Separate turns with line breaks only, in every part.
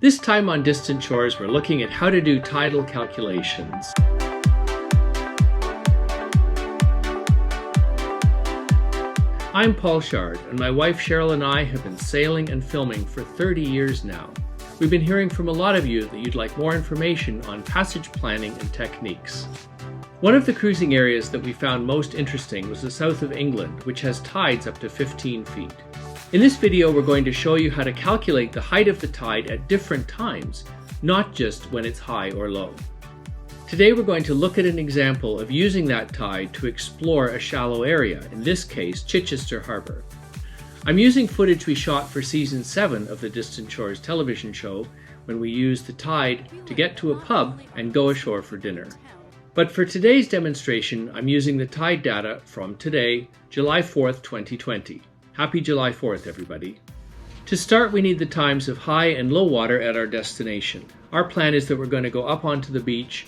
This time on Distant Shores, we're looking at how to do tidal calculations. I'm Paul Shard, and my wife Cheryl and I have been sailing and filming for 30 years now. We've been hearing from a lot of you that you'd like more information on passage planning and techniques. One of the cruising areas that we found most interesting was the south of England, which has tides up to 15 feet. In this video, we're going to show you how to calculate the height of the tide at different times, not just when it's high or low. Today, we're going to look at an example of using that tide to explore a shallow area, in this case, Chichester Harbour. I'm using footage we shot for season 7 of the Distant Shores television show, when we used the tide to get to a pub and go ashore for dinner. But for today's demonstration, I'm using the tide data from today, July 4th, 2020. Happy July 4th, everybody. To start, we need the times of high and low water at our destination. Our plan is that we're going to go up onto the beach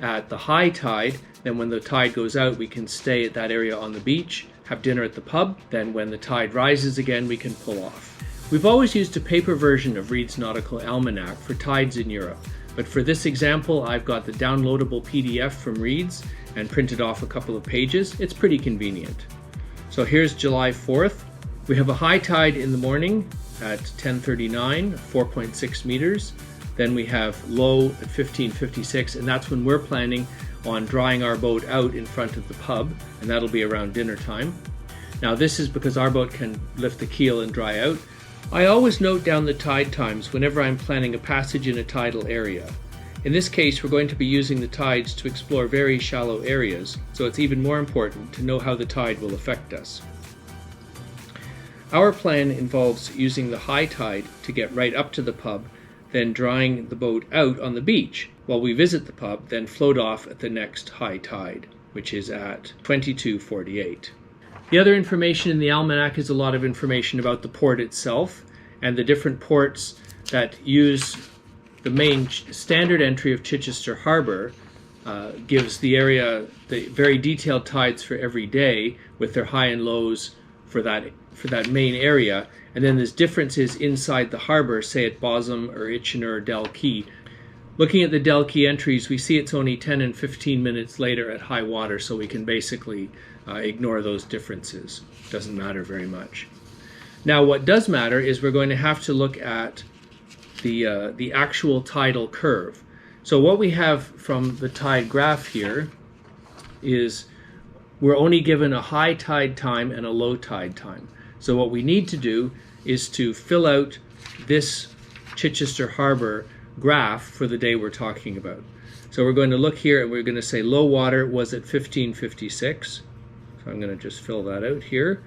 at the high tide. Then when the tide goes out, we can stay at that area on the beach, have dinner at the pub. Then when the tide rises again, we can pull off. We've always used a paper version of Reed's Nautical Almanac for tides in Europe. But for this example, I've got the downloadable PDF from Reed's and printed off a couple of pages. It's pretty convenient. So here's July 4th. We have a high tide in the morning at 10:39, 4.6 meters. Then we have low at 15:56, and that's when we're planning on drying our boat out in front of the pub, and that'll be around dinner time. Now this is because our boat can lift the keel and dry out. I always note down the tide times whenever I'm planning a passage in a tidal area. In this case, we're going to be using the tides to explore very shallow areas, so it's even more important to know how the tide will affect us. Our plan involves using the high tide to get right up to the pub, then drying the boat out on the beach while we visit the pub, then float off at the next high tide, which is at 22:48. The other information in the almanac is a lot of information about the port itself and the different ports that use the main standard entry of Chichester Harbour. Gives the area the very detailed tides for every day with their high and lows for that main area, and then there's differences inside the harbour, say at Bosham or Itchener or Quay. Looking at the Quay entries, we see it's only 10 and 15 minutes later at high water, so we can basically ignore those differences. Doesn't matter very much. Now what does matter is we're going to have to look at the actual tidal curve. So what we have from the tide graph here is we're only given a high tide time and a low tide time. So what we need to do is to fill out this Chichester Harbour graph for the day we're talking about. So we're going to look here and we're going to say low water was at 15:56. So I'm going to just fill that out here.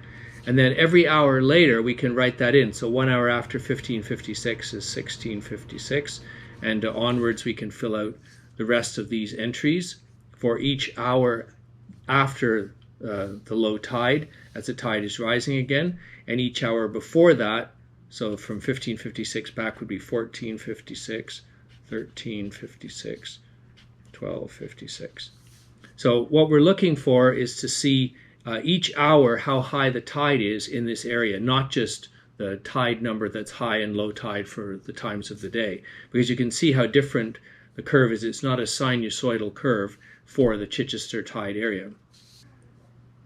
And then every hour later we can write that in. So 1 hour after 15:56 is 16:56. And onwards we can fill out the rest of these entries for each hour after the low tide, as the tide is rising again, and each hour before that, so from 15:56 back would be 14:56, 13:56, 12:56. So what we're looking for is to see each hour how high the tide is in this area, not just the tide number that's high and low tide for the times of the day, because you can see how different the curve is. It's not a sinusoidal curve for the Chichester tide area.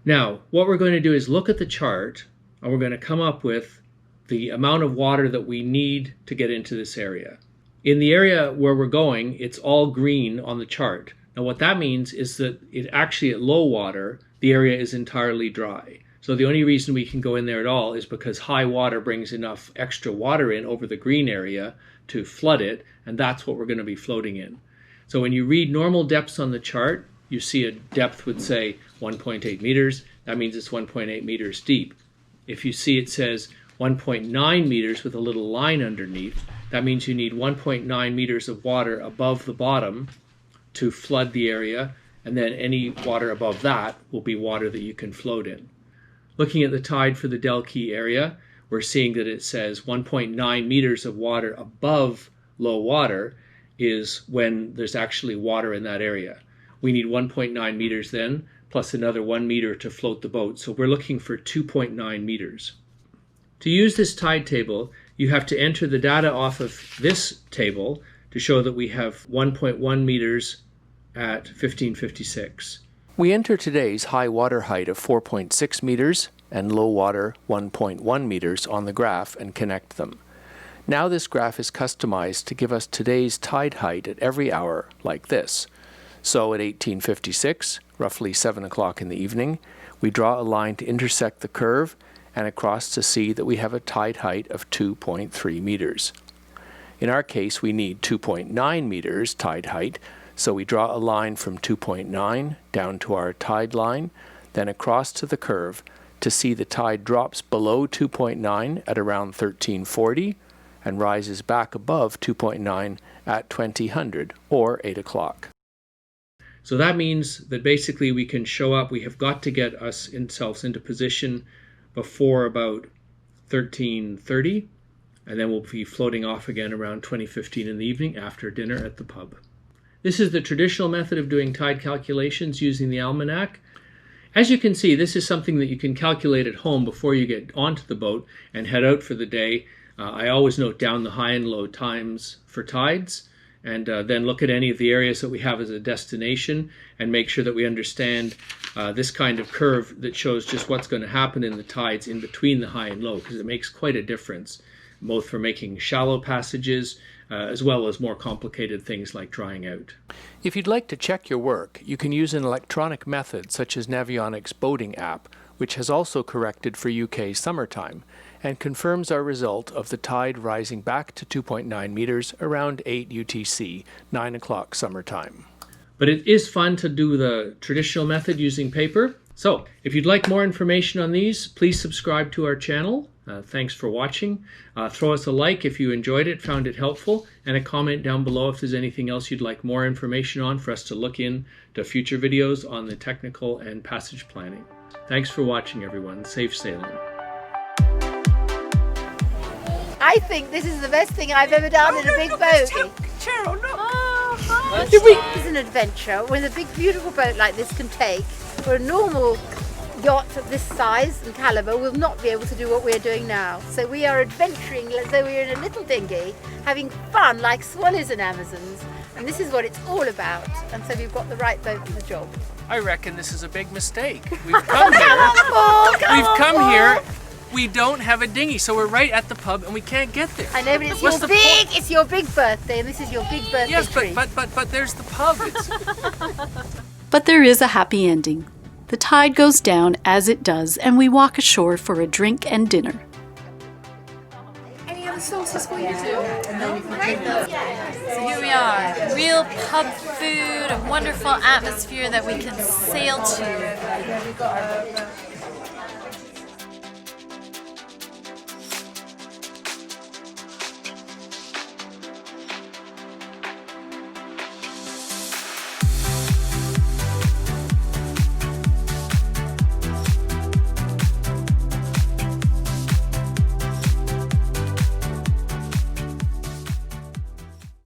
Now, what we're going to do is look at the chart, and we're going to come up with the amount of water that we need to get into this area. In the area where we're going, it's all green on the chart. Now, what that means is that it actually at low water, the area is entirely dry. So the only reason we can go in there at all is because high water brings enough extra water in over the green area to flood it, and that's what we're going to be floating in. So when you read normal depths on the chart, you see a depth would say 1.8 meters. That means it's 1.8 meters deep. If you see it says 1.9 meters with a little line underneath, that means you need 1.9 meters of water above the bottom to flood the area, and then any water above that will be water that you can float in. Looking at the tide for the Quay area, we're seeing that it says 1.9 meters of water above low water is when there's actually water in that area. We need 1.9 meters then, plus another 1 meter to float the boat. So we're looking for 2.9 meters. To use this tide table, you have to enter the data off of this table to show that we have 1.1 meters at 1556. We enter today's high water height of 4.6 meters and low water 1.1 meters on the graph and connect them. Now this graph is customized to give us today's tide height at every hour, like this. So at 1856, roughly 7 o'clock in the evening, we draw a line to intersect the curve and across to see that we have a tide height of 2.3 meters. In our case, we need 2.9 meters tide height, so we draw a line from 2.9 down to our tide line, then across to the curve to see the tide drops below 2.9 at around 1340 and rises back above 2.9 at 2000 or 8 o'clock. So that means that basically we can show up, we have got to get ourselves into position before about 1330, and then we'll be floating off again around 2015 in the evening after dinner at the pub. This is the traditional method of doing tide calculations using the Almanac. As you can see, this is something that you can calculate at home before you get onto the boat and head out for the day. I always note down the high and low times for tides, and then look at any of the areas that we have as a destination and make sure that we understand this kind of curve that shows just what's going to happen in the tides in between the high and low, because it makes quite a difference, both for making shallow passages as well as more complicated things like drying out. If you'd like to check your work, you can use an electronic method such as Navionics Boating app, which has also corrected for UK summertime and confirms our result of the tide rising back to 2.9 meters around 8 UTC, 9 o'clock summertime. But it is fun to do the traditional method using paper. So if you'd like more information on these, please subscribe to our channel. Thanks for watching. Throw us a like if you enjoyed it, found it helpful, and a comment down below if there's anything else you'd like more information on for us to look into future videos on the technical and passage planning. Thanks for watching, everyone. Safe sailing.
I think this is the best thing I've ever done in a big boat.
Cheryl, look.
It's an adventure with a big, beautiful boat like this can take. For a normal yacht of this size and calibre will not be able to do what we're doing now. So we are adventuring as though we're in a little dinghy, having fun like swallows and Amazons. And this is what it's all about. And so we've got the right boat for the job.
I reckon this is a big mistake. We've come here. Here. We don't have a dinghy, so we're right at the pub and we can't get there.
I know, but it's your big birthday, and this is your big birthday treat.
But there's the pub.
But there is a happy ending. The tide goes down as it does, and we walk ashore for a drink and dinner.
Any other sauces for you too? No. So here we are, real pub food, a wonderful atmosphere that we can sail to.